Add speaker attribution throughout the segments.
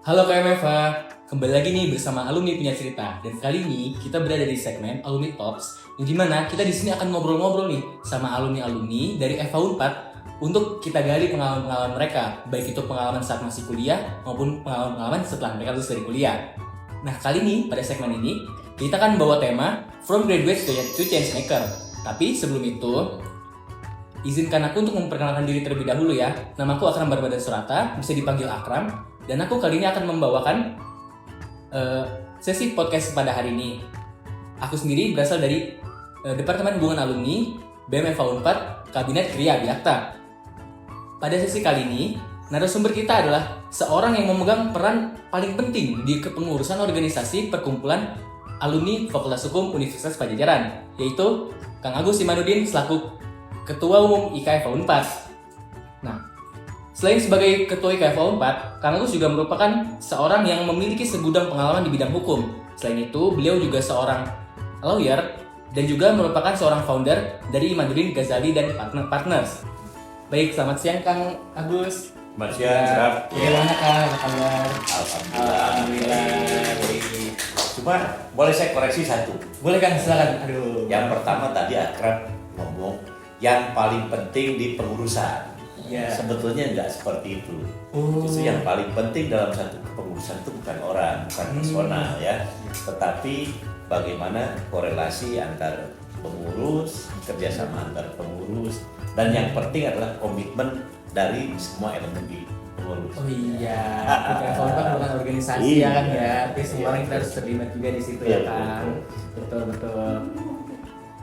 Speaker 1: Halo KMFA, kembali lagi nih bersama alumni punya cerita. Dan kali ini kita berada di segmen Alumni Talks, yang dimana kita di sini akan ngobrol-ngobrol nih sama alumni-alumni dari FH Unpad untuk kita gali pengalaman-pengalaman mereka, baik itu pengalaman saat masih kuliah maupun pengalaman-pengalaman setelah mereka lulus dari kuliah. Nah kali ini pada segmen ini kita akan membawa tema From Graduates to Changemaker. Tapi sebelum itu, izinkan aku untuk memperkenalkan diri terlebih dahulu ya. Namaku Akram Barbada Surata, bisa dipanggil Akram. Dan aku kali ini akan membawakan sesi podcast pada hari ini. Aku sendiri berasal dari Departemen Hubungan Alumni BMFH Unpad Kabinet Kriya Biyakta. Pada sesi kali ini, narasumber kita adalah seorang yang memegang peran paling penting di kepengurusan organisasi perkumpulan alumni Fakultas Hukum Universitas Padjadjaran, yaitu Kang Agus Imanuddin selaku Ketua Umum IKFH Unpad. Nah, selain sebagai Ketua IKFH Unpad, Kang Agus juga merupakan seorang yang memiliki segudang pengalaman di bidang hukum. Selain itu, beliau juga seorang lawyer dan juga merupakan seorang founder dari Imanuddin Ghazali dan Partners. Baik, selamat siang Kang Agus.
Speaker 2: Selamat siang, Kak.
Speaker 1: Bagaimana Kang? Apa kabar?
Speaker 2: Alhamdulillah. Cuma boleh saya koreksi satu.
Speaker 1: Boleh Kang, silakan. Aduh.
Speaker 2: Yang pertama tadi Akram ngomong yang paling penting di pengurusan.
Speaker 1: Ya.
Speaker 2: Sebetulnya nggak seperti itu.
Speaker 1: Oh.
Speaker 2: Justru yang paling penting dalam satu kepengurusan itu bukan orang, bukan personal ya, tetapi bagaimana korelasi antar pengurus, kerjasama antar pengurus, dan yang penting adalah komitmen dari semua elemen di pengurus.
Speaker 1: Oh iya, IKFH Unpad bukan organisasi ya kan ya, tapi semua orang kita harus terlibat juga di situ ya kan. Betul.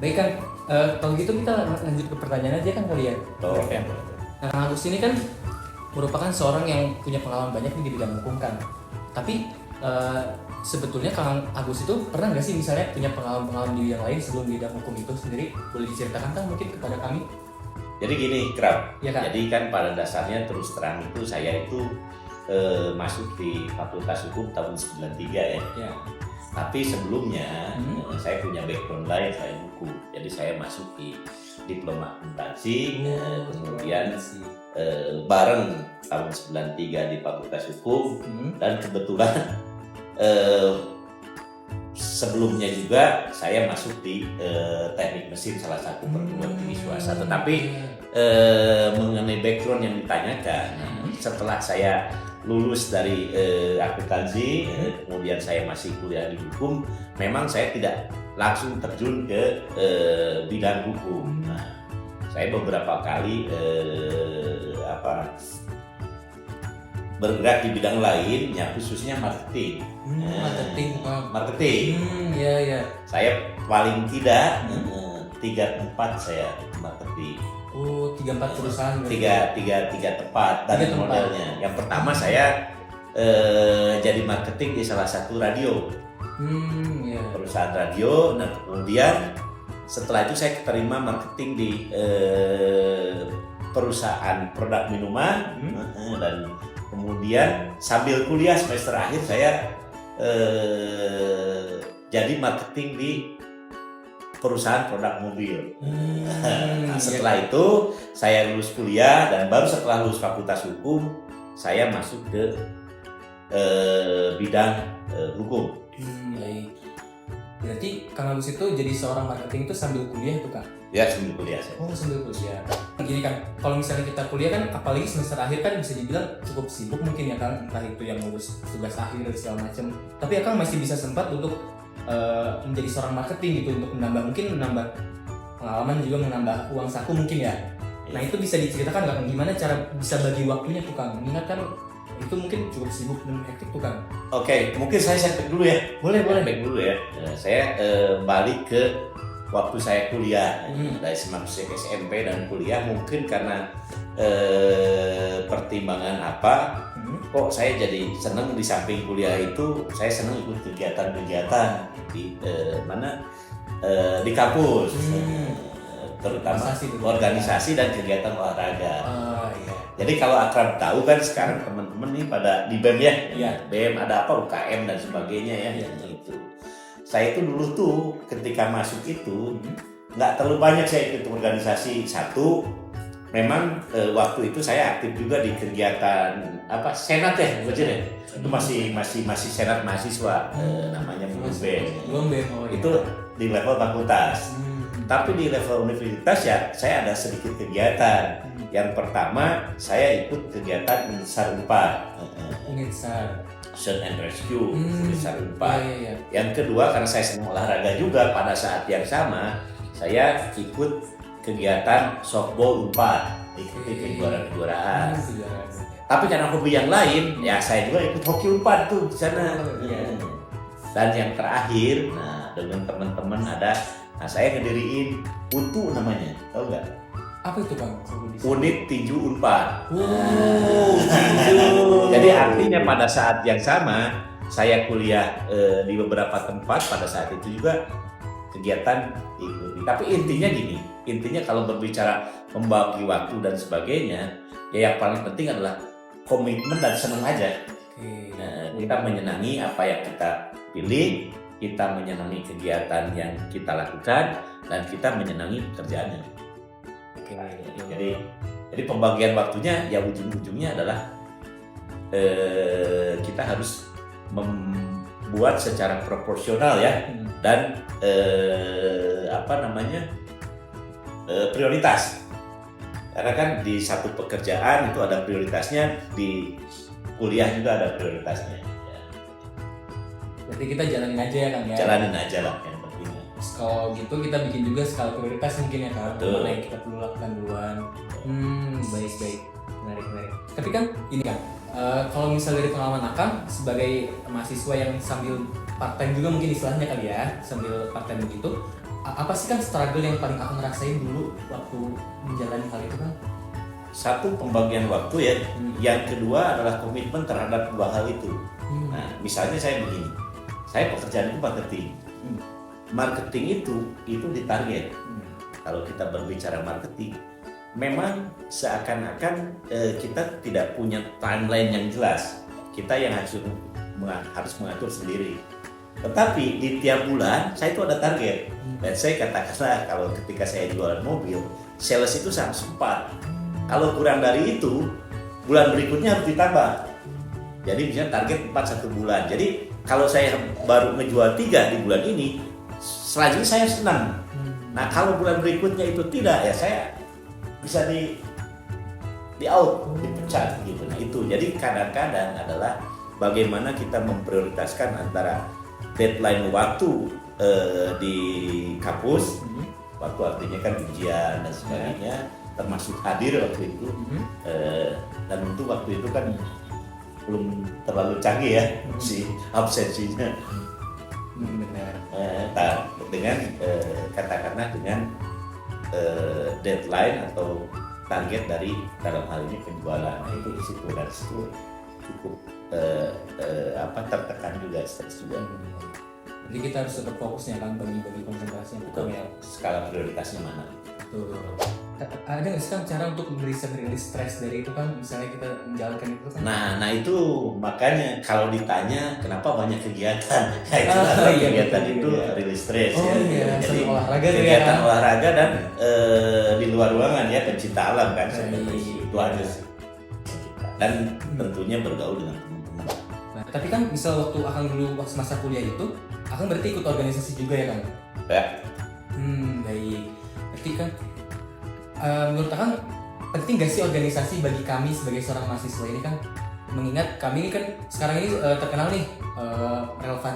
Speaker 1: Baik Kang, kalau gitu kita lanjut ke pertanyaan aja kan kali ya.
Speaker 2: Oke.
Speaker 1: Nah, Kang Agus ini kan merupakan seorang yang punya pengalaman banyak nih di bidang hukum kan. Tapi sebetulnya Kang Agus itu pernah nggak sih misalnya punya pengalaman-pengalaman di bidang lain sebelum bidang hukum itu sendiri? Boleh diceritakan kan mungkin kepada kami?
Speaker 2: Jadi gini, Kram.
Speaker 1: Ya, Kak.
Speaker 2: Jadi kan pada dasarnya terus terang itu saya itu masuk di Fakultas Hukum tahun 93 ya.
Speaker 1: Ya.
Speaker 2: Tapi sebelumnya saya punya background lain, saya hukum. Jadi saya masuk di diploma akuntansi, kemudian bareng tahun 93 di Fakultas Hukum, dan kebetulan sebelumnya juga saya masuk di teknik mesin salah satu perguruan tinggi swasta. Tetapi mengenai background yang ditanyakan, setelah saya lulus dari akuntansi, kemudian saya masih kuliah di hukum, memang saya tidak langsung terjun ke bidang hukum. Nah, saya beberapa kali bergerak di bidang lain, ya khususnya marketing. Marketing.
Speaker 1: Ya.
Speaker 2: Saya paling tidak 3-4 saya marketing.
Speaker 1: Oh, 3-4 perusahaan.
Speaker 2: Tiga tempat dari modelnya. Yang pertama saya jadi marketing di salah satu radio.
Speaker 1: Ya.
Speaker 2: Perusahaan radio. Nah, kemudian setelah itu saya terima marketing di perusahaan produk minuman, dan kemudian sambil kuliah semester akhir saya jadi marketing di perusahaan produk mobil. Setelah itu saya lulus kuliah, dan baru setelah lulus Fakultas Hukum saya masuk ke bidang hukum.
Speaker 1: Baik. Berarti Kang Agus itu jadi seorang marketing itu sambil kuliah itu Kang?
Speaker 2: Ya, sambil kuliah saya.
Speaker 1: Oh, sambil kuliah. Gini kan, kalau misalnya kita kuliah kan, apalagi semester akhir kan bisa dibilang cukup sibuk mungkin ya Kang, entah itu yang ngurus tugas akhir dan segala macam. Tapi ya Kang masih bisa sempat untuk menjadi seorang marketing gitu, untuk menambah pengalaman, juga menambah uang saku mungkin ya. Nah itu bisa diceritakan nggak Kang, gimana cara bisa bagi waktunya tuh Kang? Mengingat kan itu mungkin cukup sibuk dan hektik tuh Kang.
Speaker 2: Oke, mungkin saya setback dulu ya.
Speaker 1: Boleh.
Speaker 2: Back dulu ya. Saya balik ke waktu saya kuliah, dari masuk SMP dan kuliah, mungkin karena pertimbangan apa, kok saya jadi senang di samping kuliah itu, saya senang ikut kegiatan-kegiatan di di kampus, terutama organisasi dan kegiatan olahraga. Jadi kalau Akram tahu kan sekarang teman-teman nih pada di BEM ya, BEM ada apa, UKM dan sebagainya ya. Itu saya itu dulu tuh ketika masuk itu nggak terlalu banyak saya ikut organisasi satu, memang waktu itu saya aktif juga di kegiatan senat ya, Bujur ya. Itu masih senat mahasiswa, namanya
Speaker 1: Belum BEM. Oh,
Speaker 2: itu di level fakultas. Tapi di level universitas ya saya ada sedikit kegiatan. Yang pertama saya ikut kegiatan SAR 4,
Speaker 1: Unit SAR.
Speaker 2: Search and Rescue, SAR 4.
Speaker 1: Iya.
Speaker 2: Yang kedua karena saya senang olahraga juga, pada saat yang sama saya ikut kegiatan softball 4, ikuti kejuaraan-kejuaraan. Tapi karena hobi yang lain, ya saya juga ikut hoki 4 tuh di sana. Dan yang terakhir, dengan teman-teman saya ngediriin UTU namanya, tahu nggak?
Speaker 1: Apa itu Bang?
Speaker 2: Unit Tinju Unpad. Jadi artinya pada saat yang sama saya kuliah di beberapa tempat, pada saat itu juga kegiatan ikuti. Tapi intinya kalau berbicara membagi waktu dan sebagainya, ya yang paling penting adalah komitmen dan senang aja. Kita menyenangi apa yang kita pilih, kita menyenangi kegiatan yang kita lakukan, dan kita menyenangi pekerjaannya. Jadi pembagian waktunya ya ujung-ujungnya adalah kita harus membuat secara proporsional ya, dan prioritas. Karena kan di satu pekerjaan itu ada prioritasnya, di kuliah juga ada prioritasnya.
Speaker 1: Berarti kita jalanin aja ya Kang ya?
Speaker 2: Jalanin aja lah yang penting.
Speaker 1: Kalau gitu kita bikin juga skala prioritas mungkin ya Kang, mana yang kita perlu lakukan duluan. Baik. Menarik. Tapi kan ini kan, kalau misal dari pengalaman Akang sebagai mahasiswa yang sambil part time juga mungkin istilahnya kali ya, sambil part time begitu, apa sih kan struggle yang paling Akang ngerasain dulu waktu menjalani hal itu kan?
Speaker 2: Satu, pembagian waktu ya. Yang kedua adalah komitmen terhadap dua hal itu. Nah, misalnya saya begini, saya pekerjaan itu marketing. Marketing itu ditarget. Kalau kita berbicara marketing, memang seakan-akan kita tidak punya timeline yang jelas. Kita yang harus mengatur sendiri. Tetapi di tiap bulan saya itu ada target. Dan saya katakanlah kalau ketika saya jualan mobil, sales itu sangat sempat. Kalau kurang dari itu, bulan berikutnya harus ditambah. Jadi misalnya target 4 1 bulan. Jadi kalau saya baru ngejual 3 di bulan ini, selanjutnya saya senang. Nah kalau bulan berikutnya itu tidak, ya saya bisa di out, dipecat gitu. Nah itu, jadi kadang-kadang adalah bagaimana kita memprioritaskan antara deadline waktu di kampus, waktu artinya kan ujian dan sebagainya, termasuk hadir waktu itu, dan untuk waktu itu kan belum terlalu canggih ya si absensinya. Dengan katakanlah dengan deadline atau target dari dalam hal ini penjualan, itu risiko dan risiko cukup tertekan juga, stres juga.
Speaker 1: Jadi kita harus tetap fokusnya kan, bagi konsentrasi yang ya.
Speaker 2: Skala prioritasnya mana?
Speaker 1: Betul. Ada nggak sih kan cara untuk bisa rilis stres dari itu kan, misalnya kita menjalankan itu kan?
Speaker 2: Nah itu makanya kalau ditanya kenapa banyak kegiatan, kegiatan itu rilis stres
Speaker 1: ya. Jadi olahraga
Speaker 2: kegiatan olahraga dan di luar ruangan ya, pencinta alam kan, itu aja sih. Dan tentunya bergaul dengan teman-teman.
Speaker 1: Nah, tapi kan misal waktu Akang dulu masa kuliah itu, Akang berarti ikut organisasi juga ya Kang?
Speaker 2: Ya.
Speaker 1: Baik. Berarti kan menurut Akang penting gak sih organisasi bagi kami sebagai seorang mahasiswa ini kan? Mengingat kami ini kan sekarang ini terkenal nih,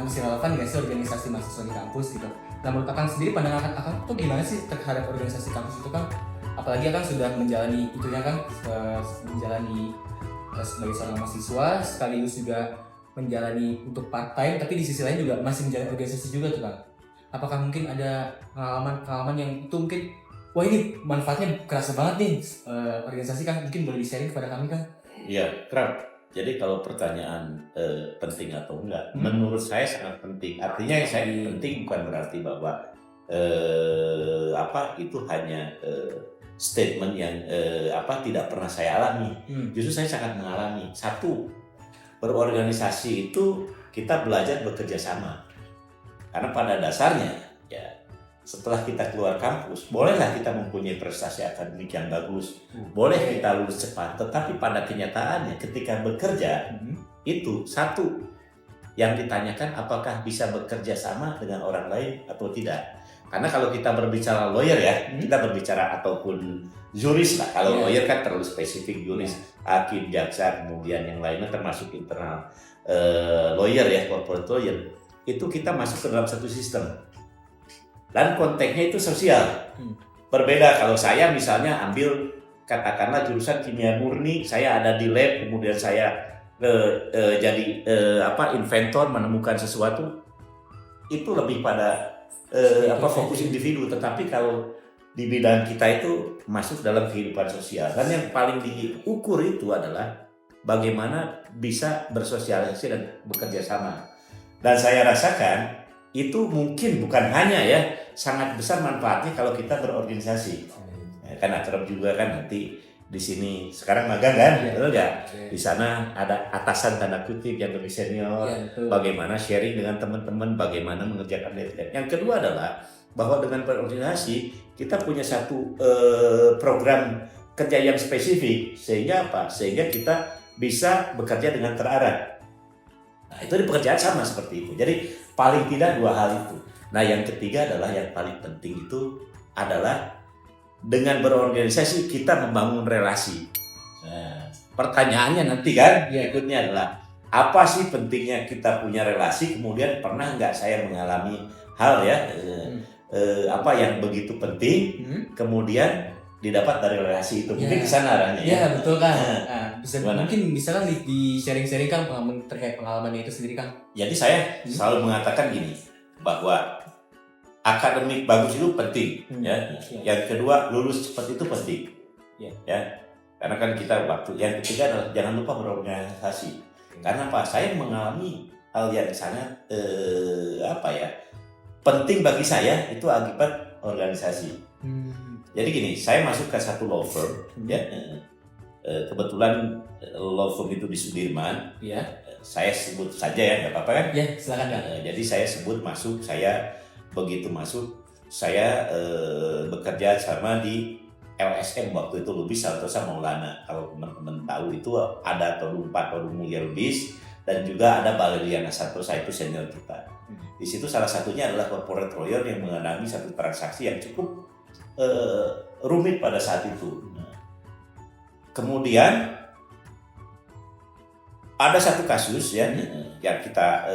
Speaker 1: masih relevan gak sih organisasi mahasiswa di kampus gitu. Nah menurut Akang sendiri, pandangan Akang tuh gimana sih terhadap organisasi kampus itu kan? Apalagi Akang sudah menjalani itunya kan, menjalani sebagai seorang mahasiswa sekaligus juga menjalani untuk part time, tapi di sisi lain juga masih menjalani organisasi juga tuh Kang. Apakah mungkin ada pengalaman yang itu mungkin, wah ini manfaatnya kerasa banget nih organisasi Kang, mungkin boleh di-sharing kepada kami Kang?
Speaker 2: Iya, Kram. Jadi kalau pertanyaan penting atau enggak, menurut saya sangat penting. Artinya yang saya penting bukan berarti bahwa itu hanya statement yang tidak pernah saya alami. Justru saya sangat mengalami. Satu, berorganisasi itu kita belajar bekerja sama. Karena pada dasarnya ya setelah kita keluar kampus, bolehlah kita mempunyai prestasi akademik yang bagus, boleh kita lulus cepat, tetapi pada kenyataannya ketika bekerja, itu satu yang ditanyakan apakah bisa bekerja sama dengan orang lain atau tidak. Karena kalau kita berbicara lawyer ya, kita berbicara ataupun juris lah. Kalau lawyer kan terlalu spesifik, juris, hakim, jaksa, kemudian yang lainnya termasuk internal lawyer ya, corporate lawyer. Itu kita masuk ke dalam satu sistem. Dan konteksnya itu sosial. Berbeda kalau saya misalnya ambil katakanlah jurusan kimia murni, saya ada di lab, kemudian saya jadi inventor, menemukan sesuatu, itu lebih pada fokus individu. Tetapi kalau di bidang kita itu masuk dalam kehidupan sosial, dan yang paling diukur itu adalah bagaimana bisa bersosialisasi dan bekerja sama. Dan saya rasakan itu mungkin bukan hanya ya, sangat besar manfaatnya kalau kita berorganisasi. Kan akrab juga kan, nanti di sini sekarang magang kan, betul nggak? Di sana ada atasan tanda kutip yang lebih senior, bagaimana sharing dengan teman-teman, bagaimana mengerjakan deadline. Yang kedua adalah bahwa dengan berorganisasi kita punya satu program kerja yang spesifik, sehingga apa? Sehingga kita bisa bekerja dengan terarah. Nah, itu di pekerjaan sama seperti itu. Jadi paling tidak dua hal itu. Nah, yang ketiga adalah yang paling penting itu adalah dengan berorganisasi kita membangun relasi. Nah, pertanyaannya nanti kan berikutnya adalah apa sih pentingnya kita punya relasi? Kemudian pernah nggak saya mengalami hal ya yang begitu penting, kemudian didapat dari relasi itu. Mungkin di sana arahnya.
Speaker 1: Ya betul kan. Mungkin bisa kan di sharing-sharing kan pengalaman terkait pengalamannya itu sendiri kan.
Speaker 2: Jadi saya selalu mengatakan gini, bahwa akademik bagus itu penting, ya. Yang kedua, lulus cepat itu penting, ya. Karena kan kita waktu. Yang ketiga adalah jangan lupa berorganisasi. Karena apa? Saya mengalami hal yang sangat penting bagi saya itu akibat organisasi. Jadi gini, saya masuk ke satu law firm, ya. Kebetulan law firm itu di Sudirman. Saya sebut saja ya, nggak apa-apa kan?
Speaker 1: Ya, silakan kan.
Speaker 2: Jadi saya sebut masuk, begitu masuk, saya bekerja sama di LSM waktu itu, Lubis Santosa Maulana. Kalau teman-teman tahu itu ada Todung 4, Todung Mulia Lubis, dan juga ada Valeriana Santosa, itu senior kita. Di situ salah satunya adalah corporate lawyer yang mengalami satu transaksi yang cukup rumit pada saat itu. Kemudian ada satu kasus ya yang kita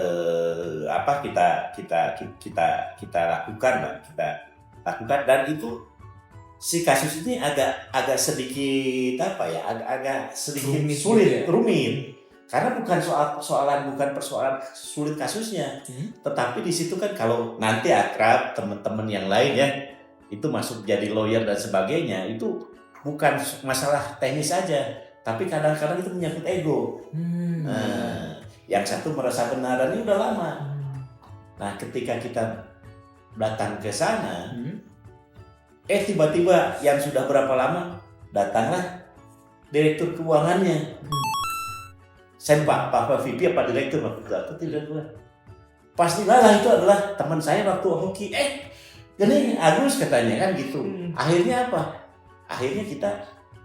Speaker 2: lakukan dan itu si kasus ini agak sedikit agak sedikit rumit karena bukan persoalan sulit kasusnya, tetapi di situ kan kalau nanti akrab teman-teman yang lain ya itu masuk jadi lawyer dan sebagainya, itu bukan masalah teknis saja, tapi kadang-kadang itu menyangkut ego. Nah, yang satu merasa benar dan ini udah lama. Nah, ketika kita datang ke sana, tiba-tiba yang sudah berapa lama datanglah direktur keuangannya. Saya Pak VP apa direktur waktu itu tidak. Pastilah itu adalah teman saya waktu hoki. Gini Agus katanya kan gitu. Akhirnya apa? Akhirnya kita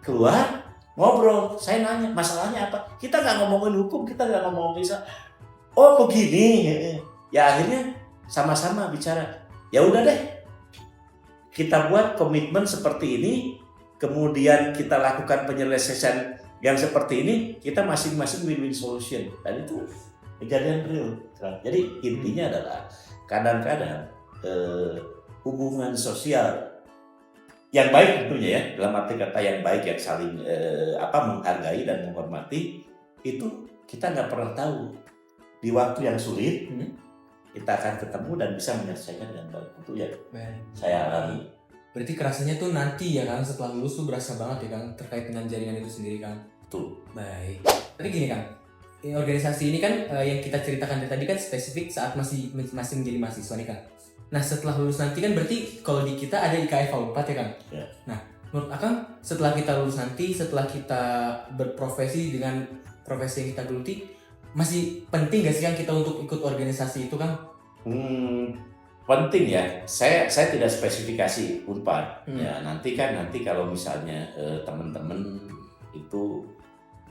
Speaker 2: keluar ngobrol. Saya nanya masalahnya apa? Kita nggak ngomongin hukum, kita nggak ngomongin bisa. Oh begini. Ya akhirnya sama-sama bicara. Ya udah deh. Kita buat komitmen seperti ini. Kemudian kita lakukan penyelesaian yang seperti ini. Kita masing-masing win-win solution. Dan itu kejadian real. Jadi intinya adalah kadang-kadang hubungan sosial yang baik tentunya ya, dalam arti kata yang baik, yang saling menghargai dan menghormati, itu kita nggak pernah tahu di waktu yang sulit kita akan ketemu dan bisa menyelesaikan dengan baik. Itu ya saya alami.
Speaker 1: Berarti kerasanya tuh nanti ya kan, setelah lulus tuh berasa banget ya kan terkait dengan jaringan itu sendiri kan.
Speaker 2: Tuh.
Speaker 1: Baik. Tapi gini kan, organisasi ini kan yang kita ceritakan tadi kan spesifik saat masih menjadi mahasiswa nih kan. Nah setelah lulus nanti kan berarti kalau di kita ada IKF FAU 4 ya kan?
Speaker 2: Ya.
Speaker 1: Nah menurut Akang setelah kita lulus nanti, setelah kita berprofesi dengan profesi yang kita geluti, masih penting gak sih kan kita untuk ikut organisasi itu kan?
Speaker 2: penting ya. Saya tidak spesifikasi Unpad. Ya nanti kalau misalnya teman-teman itu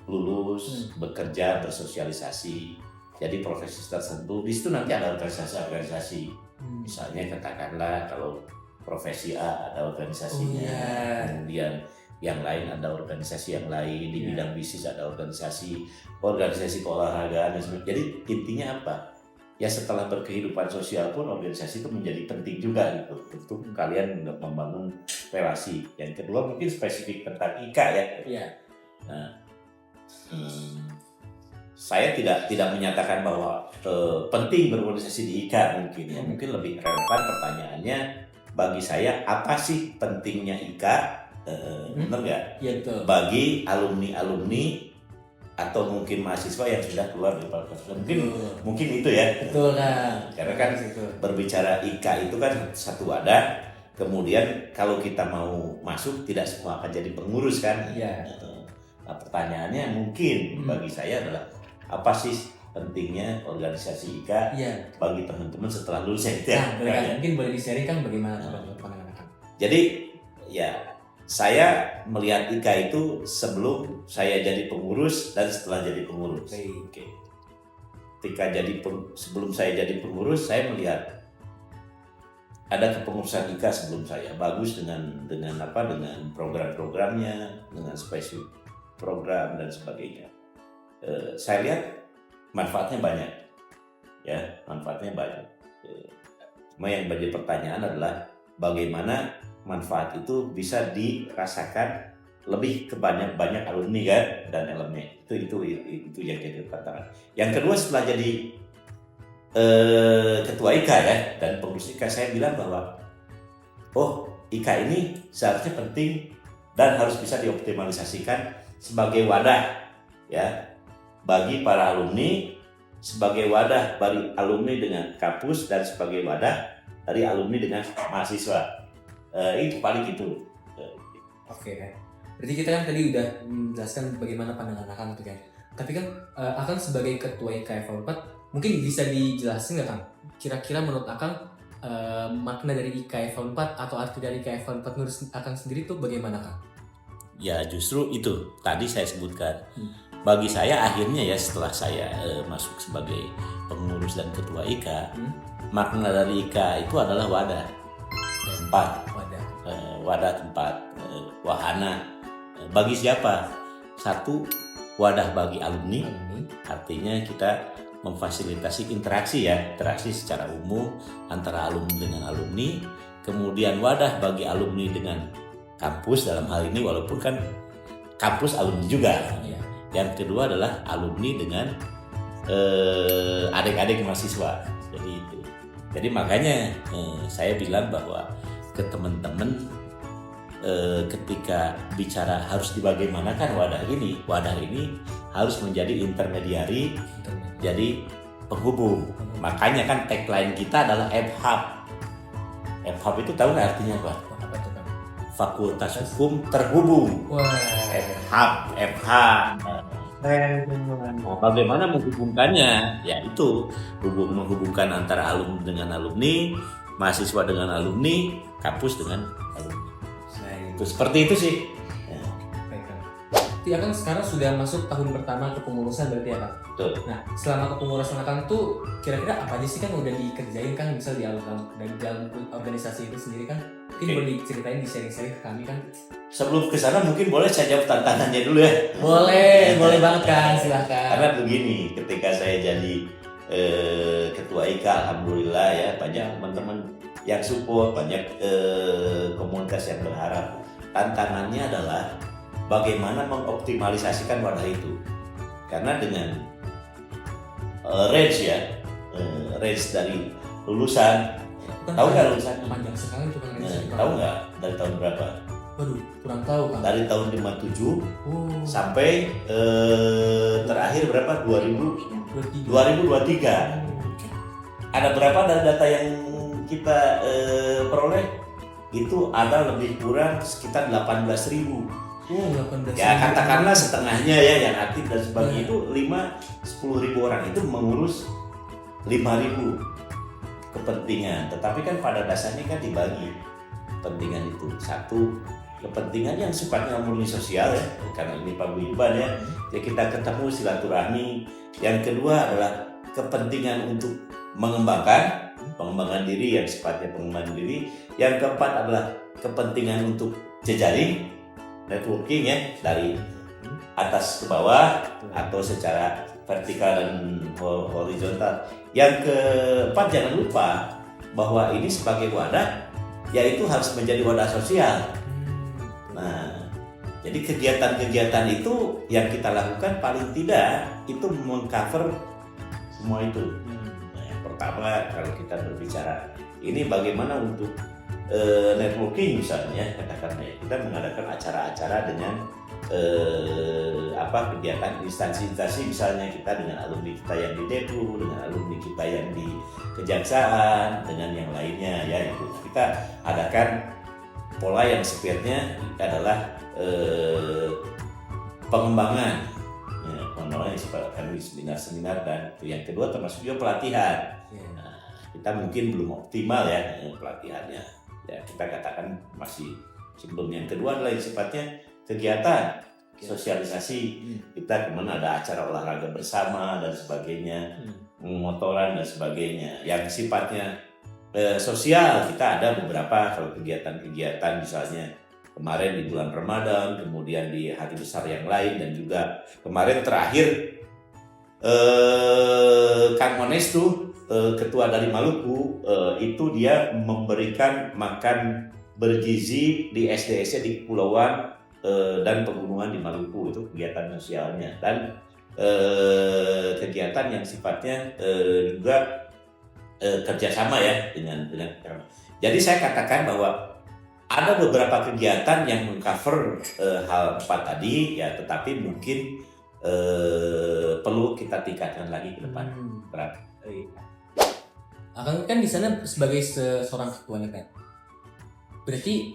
Speaker 2: lulus, bekerja, bersosialisasi, jadi profesi tertentu, di situ nanti ada organisasi-organisasi. Misalnya katakanlah kalau profesi A ada organisasinya, kemudian yang lain ada organisasi yang lain, di bidang bisnis ada organisasi keolahragaan dan sebagainya. Jadi intinya apa? Ya setelah berkehidupan sosial pun organisasi itu menjadi penting juga gitu untuk kalian membangun relasi. Yang kedua mungkin spesifik tentang IKA ya.
Speaker 1: Iya.
Speaker 2: Nah, saya tidak menyatakan bahwa penting berorganisasi di IKA mungkin ya. Mungkin lebih relevan pertanyaannya bagi saya apa sih pentingnya IKA? Benar nggak?
Speaker 1: Iya betul.
Speaker 2: Bagi alumni atau mungkin mahasiswa yang sudah keluar dari fakultas, mungkin itu ya.
Speaker 1: Betul kan.
Speaker 2: Karena kan berbicara IKA itu kan satu wadah. Kemudian kalau kita mau masuk tidak semua akan jadi pengurus kan.
Speaker 1: Iya.
Speaker 2: Nah, pertanyaannya mungkin bagi saya adalah apa sih pentingnya organisasi IKA bagi teman-teman setelah lulus ya?
Speaker 1: Mungkin boleh di-sharing kan bagaimana pandangan Kang?
Speaker 2: Jadi ya saya melihat IKA itu sebelum saya jadi pengurus dan setelah jadi pengurus. Oke. Sebelum saya jadi pengurus, saya melihat ada kepengurusan IKA sebelum saya bagus dengan program-programnya, dengan spesifik program dan sebagainya. Saya lihat manfaatnya banyak, ya manfaatnya banyak. Cuma yang menjadi pertanyaan adalah bagaimana manfaat itu bisa dirasakan lebih ke banyak alumni kan dan elemen itu yang jadi tantangan. Yang kedua setelah jadi ketua IKA ya dan pengurus IKA, saya bilang bahwa IKA ini seharusnya penting dan harus bisa dioptimalisasikan sebagai wadah ya bagi para alumni, sebagai wadah bagi alumni dengan kampus dan sebagai wadah dari alumni dengan mahasiswa. Itu paling gitu.
Speaker 1: Oke. Berarti kita kan tadi udah menjelaskan bagaimana pandangan Akang itu kan. Tapi kan Akang sebagai ketua IKA FH 4 mungkin bisa dijelasin nggak Kang? Kira-kira menurut Akang makna dari IKA FH 4 atau arti dari IKA FH 4 menurut Akang sendiri itu bagaimana Kang?
Speaker 2: Ya justru itu tadi saya sebutkan. Bagi saya akhirnya ya setelah saya masuk sebagai pengurus dan ketua IKA, makna dari IKA itu adalah wadah tempat, wahana. Bagi siapa? Satu, wadah bagi alumni. Artinya kita memfasilitasi interaksi secara umum antara alumni dengan alumni. Kemudian wadah bagi alumni dengan kampus dalam hal ini, walaupun kan kampus alumni juga. Yang kedua adalah alumni dengan adik-adik mahasiswa. Jadi makanya saya bilang bahwa ke teman-teman ketika bicara harus dibagaimanakan wadah ini harus menjadi intermediari, jadi penghubung. Makanya kan tagline kita adalah FHUB. FHUB itu tahu nggak artinya apa?
Speaker 1: Apa tuh Kang?
Speaker 2: Fakultas Hukum Terhubung. FHUB, FH. Bagaimana menghubungkannya? Ya itu menghubungkan antara alumni dengan alumni, mahasiswa dengan alumni, kampus dengan alumni. Itu seperti itu sih.
Speaker 1: Ya kan sekarang sudah masuk tahun pertama kepengurusan berarti ya Kang?
Speaker 2: Betul.
Speaker 1: Nah selama kepengurusan Kang tuh kira-kira apa aja sih Kang udah dikerjain Kang misal di dalam organisasi itu sendiri kan? Mungkin boleh diceritain, di-sharing-sharing ke kami kan?
Speaker 2: Sebelum ke sana mungkin boleh saya jawab tantangannya dulu ya.
Speaker 1: Boleh banget Kang, silahkan.
Speaker 2: Karena begini, ketika saya jadi ketua IKA, alhamdulillah ya banyak teman-teman yang support, banyak komunitas yang berharap. Tantangannya adalah bagaimana mengoptimalisasikan wadah itu. Karena dengan range dari lulusan, tahu nggak lulusan?
Speaker 1: Panjang sekali tuh Kang.
Speaker 2: Tahu nggak dari tahun berapa?
Speaker 1: Waduh, kurang tahu Kang.
Speaker 2: Dari tahun 57 sampai terakhir berapa? 2023. Ada berapa dari data yang kita peroleh? Itu ada lebih kurang sekitar 18.000.
Speaker 1: 18.000.
Speaker 2: Ya katakanlah setengahnya ya yang aktif dan sebagainya itu 5-10.000 orang itu mengurus 5.000 kepentingan, tetapi kan pada dasarnya kan dibagi kepentingan itu. Satu, kepentingan yang sifatnya murni sosial ya, karena ini paguyuban ya, ya kita ketemu silaturahmi. Yang kedua adalah kepentingan untuk pengembangan diri yang sifatnya pengembangan diri. Yang keempat adalah kepentingan untuk jejaring, networking ya, dari atas ke bawah atau secara vertikal dan horizontal. Yang keempat, jangan lupa bahwa ini sebagai wadah, yaitu harus menjadi wadah sosial. Nah, jadi kegiatan-kegiatan itu yang kita lakukan paling tidak itu mengcover semua itu. Nah, yang pertama kalau kita berbicara ini bagaimana untuk networking misalnya, katakan kita mengadakan acara-acara dengan kegiatan instansi-instansi, misalnya kita dengan alumni kita yang di Depu, dengan alumni kita yang di Kejaksaan, dengan yang lainnya ya, itu kita adakan pola yang sebenarnya adalah pengembangan yang sifatkan seminar-seminar, dan yang kedua termasuk juga pelatihan. Nah, kita mungkin belum optimal ya pelatihannya ya, kita katakan masih sebelum. Yang kedua adalah yang sifatnya kegiatan sosialisasi, kita kemana ada acara olahraga bersama dan sebagainya, motoran dan sebagainya. Yang sifatnya sosial, kita ada beberapa kalau kegiatan-kegiatan misalnya kemarin di bulan Ramadan, kemudian di hari besar yang lain, dan juga kemarin terakhir Kang Mones tuh ketua dari Maluku, itu dia memberikan makan bergizi di SD-SD di kepulauan dan pegunungan di Maluku. Itu kegiatan sosialnya, dan kegiatan yang sifatnya juga kerjasama ya dengan. Jadi saya katakan bahwa ada beberapa kegiatan yang mengcover hal empat tadi ya, tetapi mungkin perlu kita tingkatkan lagi ke depan.
Speaker 1: Akang kan di sana sebagai seorang ketuanya kan, berarti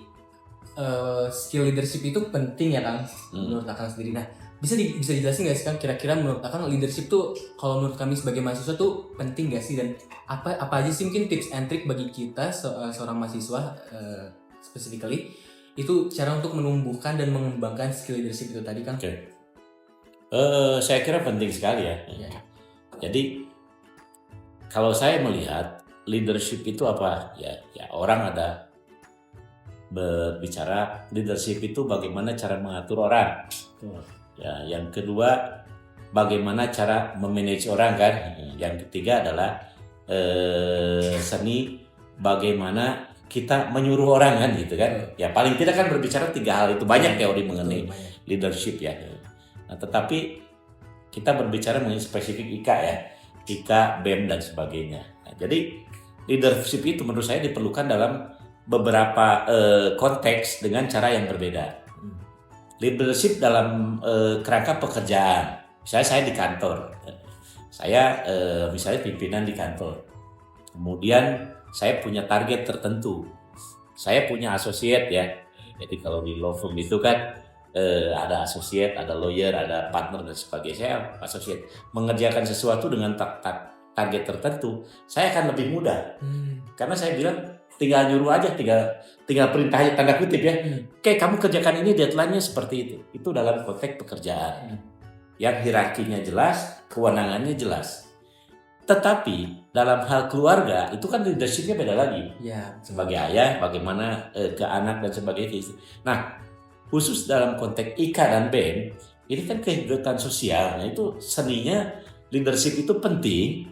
Speaker 1: skill leadership itu penting ya Kang, menurut Akang sendiri. Nah, bisa dijelasin nggak sih Kang, kira-kira menurut Akang leadership tuh kalau menurut kami sebagai mahasiswa tuh penting nggak sih, dan apa aja sih mungkin tips and trick bagi kita seorang mahasiswa specifically itu cara untuk menumbuhkan dan mengembangkan skill leadership itu tadi Kang?
Speaker 2: Saya kira penting sekali ya. Jadi kalau saya melihat leadership itu apa ya orang ada berbicara leadership itu bagaimana cara mengatur orang. Ya, yang kedua bagaimana cara memanage orang kan. Yang ketiga adalah seni bagaimana kita menyuruh orang kan gitu kan. Ya paling tidak kan berbicara 3 hal itu, banyak teori mengenai leadership ya. Nah, tetapi kita berbicara mengenai spesifik IKA ya, IKA, BEM dan sebagainya. Nah, jadi leadership itu menurut saya diperlukan dalam beberapa konteks dengan cara yang berbeda. Leadership dalam kerangka pekerjaan, misalnya saya di kantor, saya misalnya pimpinan di kantor, kemudian saya punya target tertentu, saya punya associate ya. Jadi kalau di law firm itu kan ada associate, ada lawyer, ada partner dan sebagainya. Saya associate mengerjakan sesuatu dengan target tertentu, saya akan lebih mudah. Karena saya bilang tinggal nyuruh aja, tinggal perintah aja, tanda kutip ya. Oke, kamu kerjakan ini, deadline-nya seperti itu. Itu dalam konteks pekerjaan. Yang hierarkinya jelas, kewenangannya jelas. Tetapi dalam hal keluarga itu kan leadership-nya beda lagi. Ya, sebagai ayah bagaimana ke anak dan sebagainya. Nah, khusus dalam konteks IKA dan BEM, ini kan kehidupan sosial. Nah, itu seninya leadership itu penting,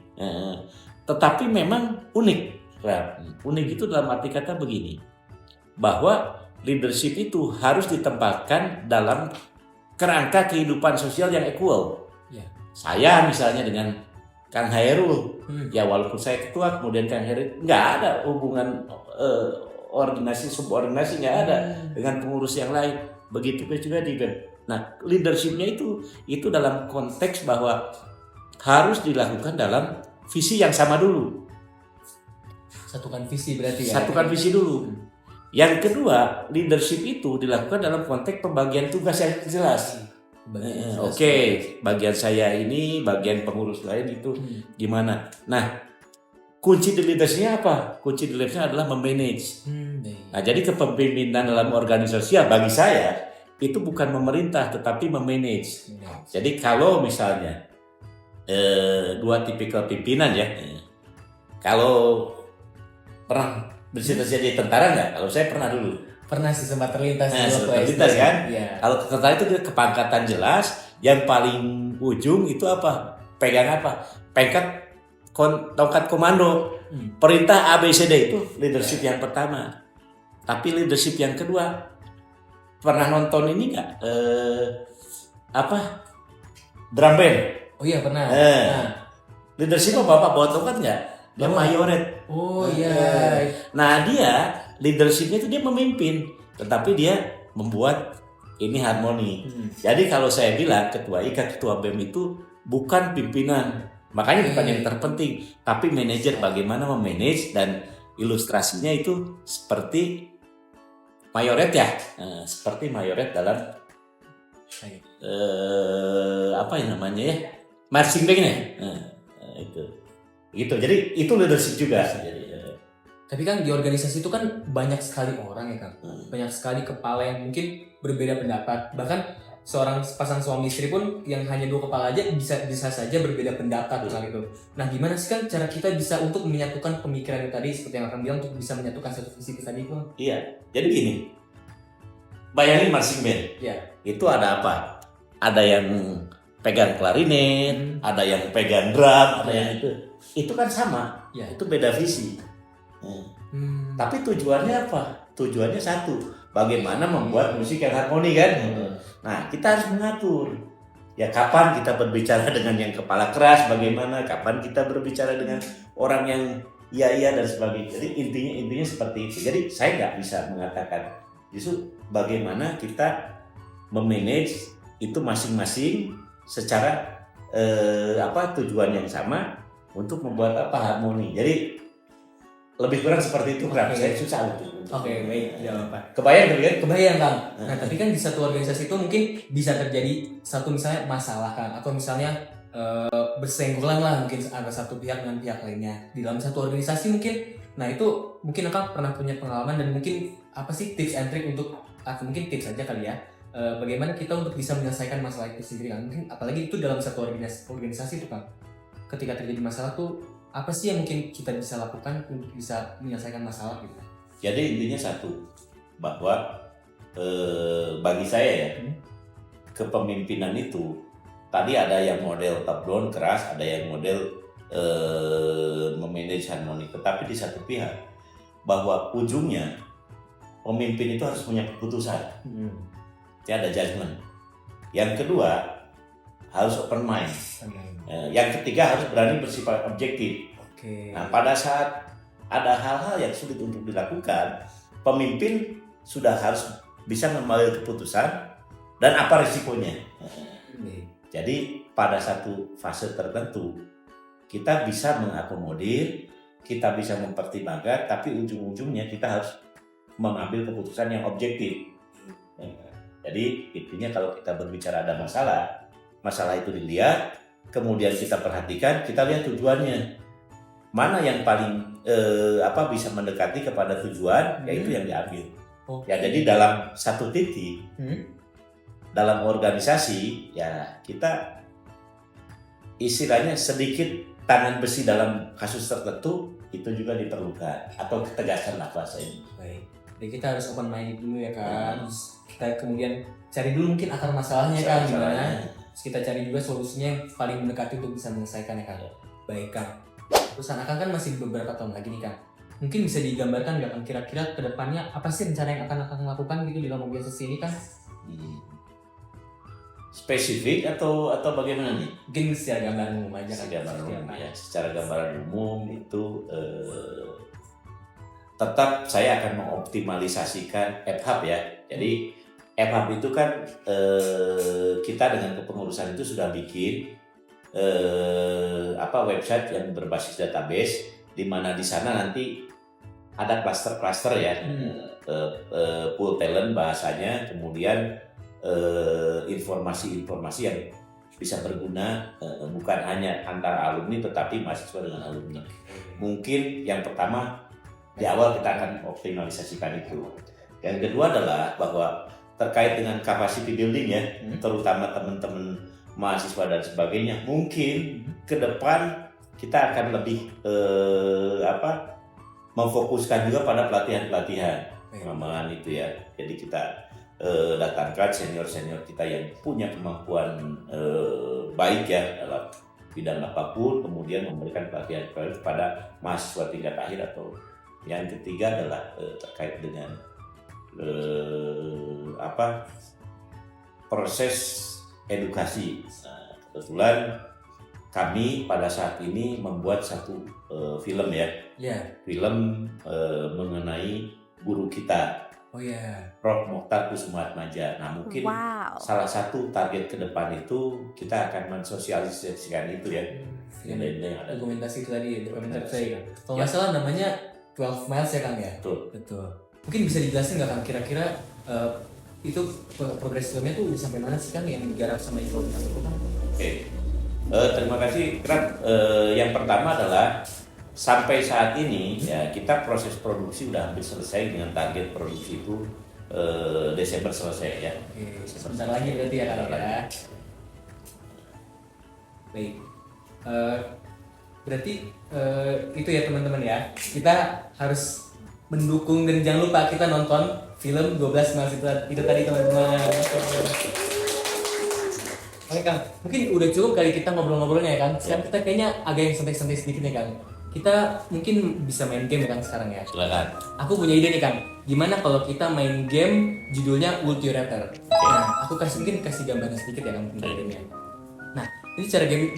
Speaker 2: tetapi memang unik. Unik itu dalam arti kata begini, bahwa leadership itu harus ditempatkan dalam kerangka kehidupan sosial yang equal. Ya. Saya misalnya dengan Kang Hairul, ya walaupun saya ketua, kemudian Kang Hairul nggak ada hubungan ordinasi subordinasi, nggak ada dengan pengurus yang lain. Begitu juga di BEM. Nah, leadershipnya itu dalam konteks bahwa harus dilakukan dalam visi yang sama dulu.
Speaker 1: Satukan visi berarti ya.
Speaker 2: Satukan visi dulu. Yang kedua, leadership itu dilakukan dalam konteks pembagian tugas yang jelas. Oke, bagian saya ini, bagian pengurus lain itu gimana. Nah, kunci di leadership apa? Kunci di leadership adalah memanage.
Speaker 1: Baik.
Speaker 2: Nah, jadi kepemimpinan dalam organisasi ya bagi saya itu bukan memerintah tetapi memanage. Jadi kalau misalnya dua tipikal pimpinan ya, kalau pernah bercita-cita jadi tentara nggak? Kalau saya pernah dulu.
Speaker 1: Pernah sih sempat terlintas
Speaker 2: Nah,
Speaker 1: di
Speaker 2: sempat
Speaker 1: waktu
Speaker 2: terlintas
Speaker 1: SD.
Speaker 2: kan?
Speaker 1: Iya.
Speaker 2: Kalau tentara itu dia kepangkatan jelas, yang paling ujung itu apa? Pegang apa? Pangkat tongkat komando. Perintah ABCD itu leadership yang pertama. Tapi leadership yang kedua, pernah nonton ini nggak? Drum band.
Speaker 1: Oh iya pernah.
Speaker 2: Leadership apa bapak bawa tongkat nggak? Dia mayoret.
Speaker 1: Oh iya.
Speaker 2: Nah dia leadershipnya itu dia memimpin, tetapi dia membuat ini harmoni. Jadi kalau saya bilang ketua IKA, ketua BEM itu bukan pimpinan, makanya bukan yang terpenting, tapi manajer bagaimana memanage, dan ilustrasinya itu seperti mayoret ya, seperti mayoret dalam apa yang namanya ya, marching band ya, itu, gitu. Jadi itu leadership juga.
Speaker 1: Tapi kan di organisasi itu kan banyak sekali orang ya Kang, banyak sekali kepala yang mungkin berbeda pendapat. Bahkan seorang pasang suami istri pun yang hanya 2 kepala aja bisa saja berbeda pendapat kali itu. Nah gimana sih kan cara kita bisa untuk menyatukan pemikiran itu tadi seperti yang Kang bilang, untuk bisa menyatukan satu visi tadi itu?
Speaker 2: Iya, jadi gini, bayangin marching band, itu ada apa? Ada yang pegang klarinet, ada yang pegang drum, ada yang itu kan sama, itu beda visi. Tapi tujuannya apa? Tujuannya satu, bagaimana membuat musik yang harmoni kan? Nah kita harus mengatur. Ya kapan kita berbicara dengan yang kepala keras, bagaimana? Kapan kita berbicara dengan orang yang iya dan sebagainya. Jadi intinya seperti itu. Jadi saya nggak bisa mengatakan, justru bagaimana kita memanage itu masing-masing secara tujuan yang sama untuk membuat harmoni. Jadi lebih kurang seperti itu kan. Saya susah untuk.
Speaker 1: Oke, baik, tidak apa-apa.
Speaker 2: Kebayang kan?
Speaker 1: Kebayang Kang. Nah tapi kan di satu organisasi itu mungkin bisa terjadi satu misalnya masalah Kang, atau misalnya bersenggolan lah mungkin antara satu pihak dengan pihak lainnya di dalam satu organisasi mungkin. Nah itu mungkin Kang pernah punya pengalaman, dan mungkin apa sih tips and trick untuk, atau mungkin tips saja kali ya, bagaimana kita untuk bisa menyelesaikan masalah itu sendiri Kang? Mungkin apalagi itu dalam satu organisasi itu Kang, ketika terjadi masalah tuh apa sih yang mungkin kita bisa lakukan untuk bisa menyelesaikan masalah gitu?
Speaker 2: Jadi intinya satu, bahwa bagi saya ya, kepemimpinan itu tadi ada yang model top down keras, ada yang model memanage harmoni. Tetapi di satu pihak, bahwa ujungnya pemimpin itu harus punya keputusan, ada judgment. Yang kedua harus open mind. Yang ketiga harus berani bersifat objektif. Nah pada saat ada hal-hal yang sulit untuk dilakukan, pemimpin sudah harus bisa mengambil keputusan dan apa risikonya. Jadi pada satu fase tertentu kita bisa mengakomodir, kita bisa mempertimbangkan, tapi ujung-ujungnya kita harus mengambil keputusan yang objektif. Jadi intinya kalau kita berbicara ada masalah itu dilihat, kemudian kita perhatikan, kita lihat tujuannya. Mana yang paling bisa mendekati kepada tujuan, yaitu yang diambil. Ya jadi dalam satu titik, dalam organisasi ya kita istilahnya sedikit tangan besi dalam kasus tertentu itu juga diperlukan, atau ketegasan lah bahasa ini.
Speaker 1: Baik. Jadi kita harus open minded dulu ya kan. Kita kemudian cari dulu mungkin akar masalahnya kan gimana. Terus kita cari juga solusinya yang paling mendekati untuk bisa menyelesaikan ya kan. Baik Kang. Terus Kang kan masih beberapa tahun lagi nih Kang. Mungkin bisa digambarkan nggak Kang kira-kira kedepannya apa sih rencana yang akan Kang lakukan gitu di dalam organisasi ini Kang?
Speaker 2: Spesifik atau bagaimana nih?
Speaker 1: Mungkin secara gambaran umum aja kan.
Speaker 2: Secara gambaran umum itu tetap saya akan mengoptimalisasikan FHub ya. Jadi FHub itu kan kita dengan kepengurusan itu sudah bikin website yang berbasis database, di mana di sana nanti ada cluster-cluster ya, pool talent bahasanya, kemudian informasi-informasi yang bisa berguna bukan hanya antara alumni tetapi mahasiswa dengan alumni. Mungkin yang pertama di awal kita akan optimalisasikan itu. Yang kedua adalah bahwa terkait dengan capacity building ya, terutama teman-teman mahasiswa dan sebagainya, mungkin ke depan kita akan lebih memfokuskan juga pada pelatihan-pelatihan pengembangan itu ya. Jadi kita datangkan senior-senior kita yang punya kemampuan baik ya dalam bidang apapun, kemudian memberikan pelatihan kepada mahasiswa tingkat akhir. Atau yang ketiga adalah terkait dengan proses edukasi. Nah, kebetulan kami pada saat ini membuat satu film ya, film mengenai guru kita. Prof. Mokhtar Kusumaatmadja. Nah, mungkin salah satu target ke depan itu kita akan mensosialisasikan itu ya.
Speaker 1: Dokumentasi itu tadi, dokumentasi. Kalau nggak salah namanya 12 Miles ya Kang ya? Betul. Mungkin bisa dijelasin nggak Kang kira-kira itu progres filmnya tuh sampai mana sih Kang yang digarap sama Ibu?
Speaker 2: Oke. Terima kasih Kang. Yang pertama adalah sampai saat ini ya kita proses produksi udah hampir selesai dengan target produksi itu Desember selesai ya.
Speaker 1: Sebentar lagi berarti ya Kang ya. Baik. Berarti itu ya teman-teman ya. Kita harus mendukung dan jangan lupa kita nonton film 12 Miles itu tadi teman-teman. Oke Kang, mungkin udah cukup kali kita ngobrol-ngobrolnya ya Kang. Sekarang kita kayaknya agak yang santai-santai sedikit nih Kang. Kita mungkin bisa main game ya Kang sekarang ya.
Speaker 2: Silakan.
Speaker 1: Aku punya ide nih Kang. Gimana kalau kita main game judulnya Ultirator? Nah, aku mungkin kasih gambaran sedikit ya Kang tentang gamenya. Nah, ini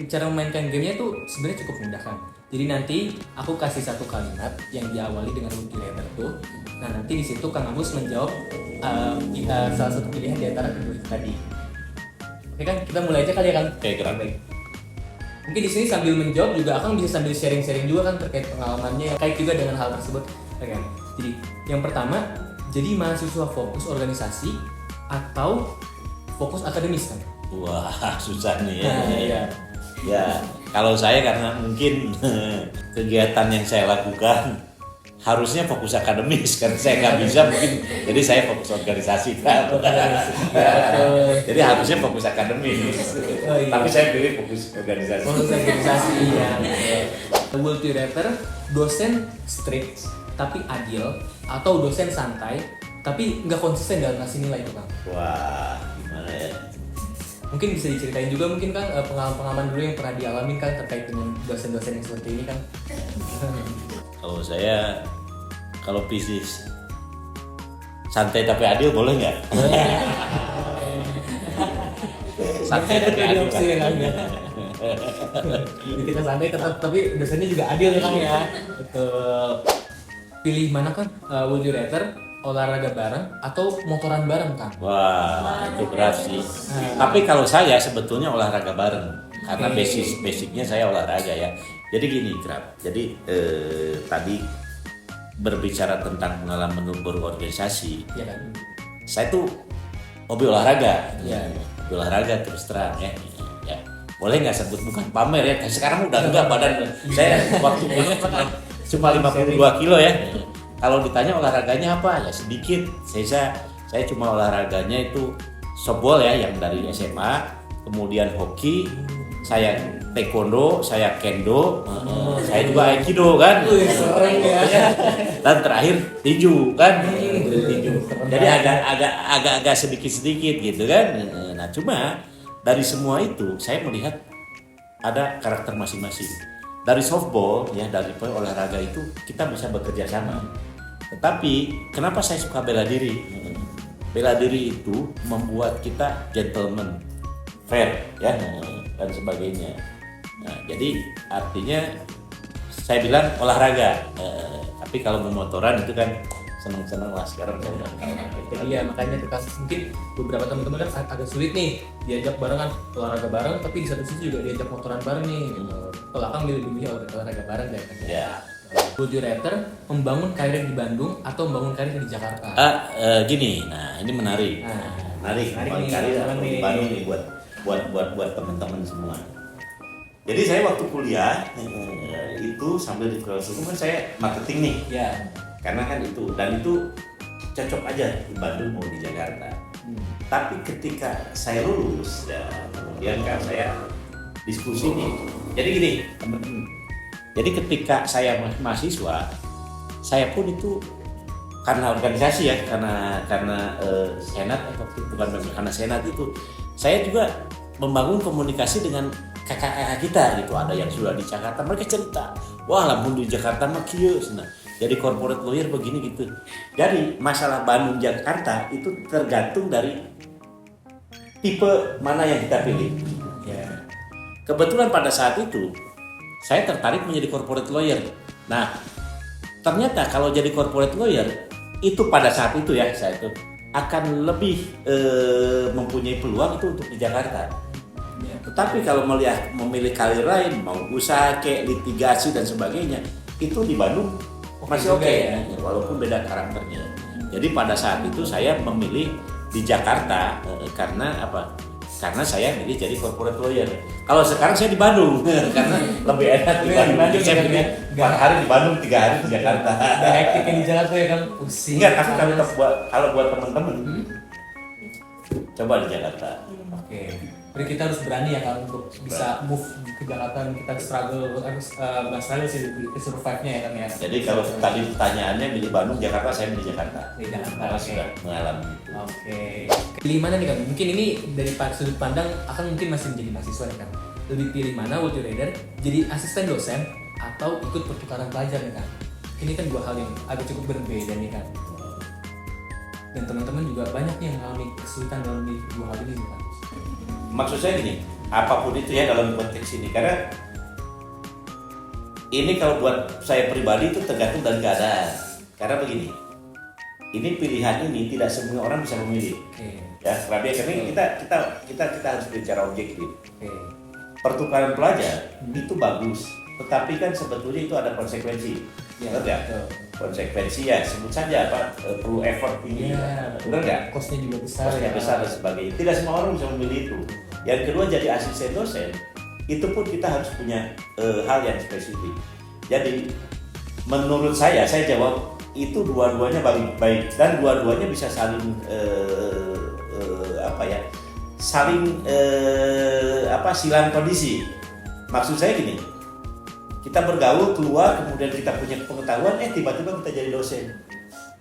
Speaker 1: cara memainkan gamenya tuh sebenarnya cukup mudah Kang. Jadi nanti aku kasih satu kalimat yang diawali dengan Ultirator tuh. Nah, nanti di situ Kang Agus menjawab salah satu pilihan di antara kedua itu tadi. Oke kan, kita mulai aja kali ya Kang.
Speaker 2: Oke, keren.
Speaker 1: Mungkin di sini sambil menjawab juga Akang bisa sambil sharing-sharing juga kan terkait pengalamannya yang kait juga dengan hal tersebut, ya kan? Jadi yang pertama, jadi mahasiswa fokus organisasi atau fokus akademis kan?
Speaker 2: Wah, susah nih ya.
Speaker 1: Nah, iya.
Speaker 2: Ya, kalau saya karena mungkin kegiatan yang saya lakukan harusnya fokus akademis kan saya nggak bisa mungkin, jadi saya fokus organisasi kan. Jadi harusnya fokus akademis.
Speaker 1: Oh, iya.
Speaker 2: Tapi saya pilih fokus organisasi.
Speaker 1: Fokus organisasi ya. Ultirator, dosen strict tapi adil atau dosen santai tapi nggak konsisten dalam ngasih nilai itu Kang?
Speaker 2: Wah, gimana ya?
Speaker 1: Mungkin bisa diceritain juga mungkin Kang pengalaman dulu yang pernah dialamin Kang terkait dengan dosen-dosen yang seperti ini Kang.
Speaker 2: Kalau saya, kalau bisnis santai tapi adil boleh nggak? Santai tapi adil kan?
Speaker 1: Kita santai tetap, tapi dosennya juga adil ya Kang ya. Betul. Pilih mana Kang? Ultirator, olahraga bareng atau motoran bareng Kang?
Speaker 2: Wah, itu berat sih. Tapi kalau saya sebetulnya olahraga bareng karena basicnya saya olahraga ya. Jadi gini, Krab. Jadi tadi berbicara tentang pengalaman berorganisasi.
Speaker 1: Iya kan?
Speaker 2: Saya tuh hobi olahraga.
Speaker 1: Iya.
Speaker 2: Hobi olahraga terus terang ya. Ya. Boleh nggak sebut bukan pamer ya? Sekarang udah enggak badan saya waktu punya cuma 52 kilo ya. Kalau ditanya olahraganya apa? Ya sedikit. Saya cuma olahraganya itu softball ya yang dari SMA, kemudian hoki, saya taekwondo, saya kendo, saya juga aikido kan. Dan terakhir tinju kan. Tinju. Jadi agak sedikit-sedikit gitu kan. Nah, cuma dari semua itu saya melihat ada karakter masing-masing. Dari softball ya, dari olahraga itu kita bisa bekerja sama. Tetapi kenapa saya suka bela diri? Bela diri itu membuat kita gentleman, fair ya, dan sebagainya. Nah, jadi artinya saya bilang olahraga. Tapi kalau memotoran itu kan senang-senang lah sekarang saya udah tahu.
Speaker 1: Iya, makanya mungkin beberapa teman-teman kan agak sulit nih diajak bareng kan olahraga bareng, tapi di satu sisi juga diajak motoran bareng nih. Kalau Akang lebih olahraga bareng deh kan.
Speaker 2: Ya.
Speaker 1: Ultirator membangun karir di Bandung atau membangun karir di Jakarta?
Speaker 2: Gini, nah ini menarik. Menarik membangun karir di Bandung nih buat buat teman-teman semua. Jadi saya waktu kuliah itu sambil di kuliah kan saya marketing nih.
Speaker 1: Ya.
Speaker 2: Karena kan itu dan itu cocok aja di Bandung mau di Jakarta. Tapi ketika saya lulus ya kemudian kan saya diskusi nih. Jadi gini, teman-teman. Jadi ketika saya mahasiswa, saya pun itu karena organisasi ya, karena senat bukan karena senat itu, saya juga membangun komunikasi dengan kakak-kakak kita gitu. Ada yang sudah di Jakarta, mereka cerita, wah lamun di Jakarta mah kieu cenah. Jadi corporate lawyer begini gitu. Jadi masalah Bandung Jakarta itu tergantung dari tipe mana yang kita pilih. Ya. Kebetulan pada saat itu saya tertarik menjadi corporate lawyer. Nah, ternyata kalau jadi corporate lawyer itu pada saat itu ya saya itu akan lebih mempunyai peluang itu untuk di Jakarta. Ya, tetapi kalau memilih karir lain, mau usaha, kayak litigasi dan sebagainya, itu di Bandung masih oke ya, walaupun beda karakternya. Jadi pada saat itu saya memilih di Jakarta karena apa? Karena saya milih jadi corporate lawyer. Kalau sekarang saya di Bandung karena lebih enak di Bandung. Saya pilih 4 hari di Bandung, 3 hari di Jakarta.
Speaker 1: Udah hektik di Jakarta ya kan pusing.
Speaker 2: Enggak, tapi kalau buat teman-teman coba di Jakarta.
Speaker 1: Oke. Jadi kita harus berani ya kan untuk bisa move ke Jakarta, kita struggle bahasanya sih survive-nya ya kan ya.
Speaker 2: Jadi kalau tadi pertanyaannya milih Bandung, Jakarta, saya milih Jakarta.
Speaker 1: Di Jakarta.
Speaker 2: Karena sudah mengalami itu.
Speaker 1: Oke. Pilih mana nih kan? Mungkin ini dari sudut pandang akan mungkin masih menjadi mahasiswa nih kan. Lebih pilih mana would you rather jadi asisten dosen atau ikut pertukaran pelajar nih kan? Ini kan dua hal yang agak cukup berbeda nih kan. Dan teman-teman juga banyak yang mengalami kesulitan dalam dua hal ini nih kan.
Speaker 2: Maksud saya gini, apapun itu ya dalam konteks ini, karena ini kalau buat saya pribadi itu tergantung dari keadaan. Karena begini, ini pilihan ini tidak semua orang bisa memilih. Ya, karena kita harus bicara objektif. Pertukaran pelajar itu bagus, tetapi kan sebetulnya itu ada konsekuensi. Benar nggak? Konsekuensi ya sebut saja apa perlu effort tinggi. Benar nggak?
Speaker 1: Kosnya juga besar.
Speaker 2: Kosnya besar dan sebagainya. Tidak semua orang bisa memilih itu. Yang kedua jadi asisten dosen itu pun kita harus punya hal yang spesifik. Jadi menurut saya jawab itu dua-duanya baik dan dua-duanya bisa saling silang kondisi. Maksud saya gini, kita bergaul keluar kemudian kita punya pengetahuan, tiba-tiba kita jadi dosen,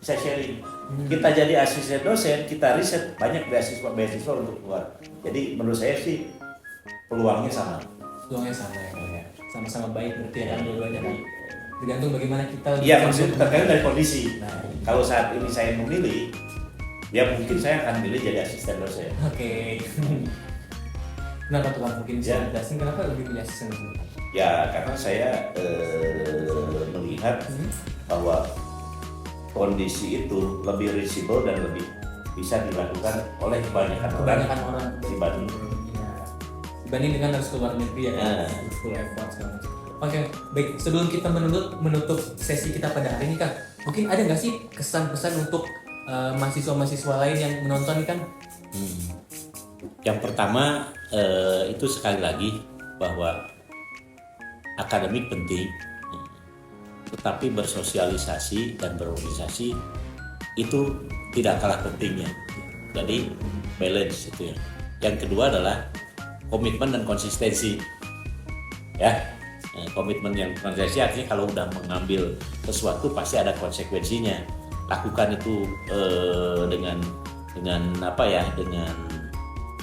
Speaker 2: bisa sharing. Kita jadi asisten dosen, kita riset, banyak beasiswa untuk keluar. Jadi menurut saya sih peluangnya sama.
Speaker 1: Peluangnya sama ya, sama-sama baik berarti ya kan dua-duanya kan. Tergantung bagaimana kita.
Speaker 2: Iya, maksudnya tergantung dari kondisi. Nah, kalau saat ini saya memilih, ya mungkin saya akan milih jadi asisten dosen.
Speaker 1: Oke. Kenapa tuh Bang? Mungkin bisa jelasin kenapa lebih pilih asisten dosen?
Speaker 2: Ya karena saya melihat bahwa kondisi itu lebih risiko dan lebih bisa dilakukan oleh kebanyakan orang
Speaker 1: dibanding dengan harus keluar negeri ya kan, full effort segala macam. Oke, baik. Sebelum kita menutup sesi kita pada hari ini kan, mungkin ada nggak sih kesan-pesan untuk mahasiswa-mahasiswa lain yang menonton ini kan?
Speaker 2: Yang pertama itu sekali lagi bahwa akademik penting, tetapi bersosialisasi dan berorganisasi itu tidak kalah pentingnya. Jadi balance itu ya. Yang kedua adalah komitmen dan konsistensi. Ya, komitmen yang konsistensi artinya kalau udah mengambil sesuatu pasti ada konsekuensinya. Lakukan itu dengan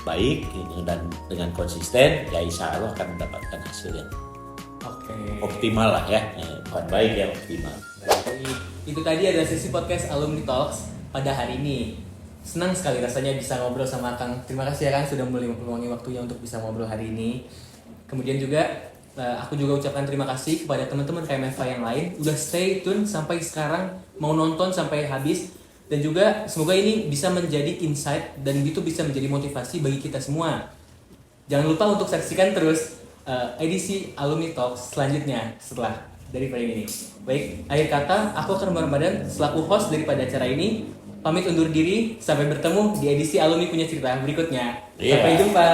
Speaker 2: baik dan dengan konsisten, ya insya Allah akan mendapatkan hasil yang optimal lah ya, bukan baik ya, optimal.
Speaker 1: Itu tadi adalah sesi podcast Alumni Talks pada hari ini. Senang sekali rasanya bisa ngobrol sama Kang. Terima kasih ya Kang sudah meluangkan waktunya untuk bisa ngobrol hari ini. Kemudian juga aku juga ucapkan terima kasih kepada teman-teman KMFA yang lain udah stay tune sampai sekarang, mau nonton sampai habis, dan juga semoga ini bisa menjadi insight dan itu bisa menjadi motivasi bagi kita semua. Jangan lupa untuk saksikan terus edisi Alumni Talks selanjutnya setelah daripada ini. Baik, akhir kata aku akan Ramadan selaku host daripada acara ini. pamit undur diri. Sampai bertemu di edisi Alumni Punya Cerita berikutnya.
Speaker 2: Iya.
Speaker 1: Sampai jumpa.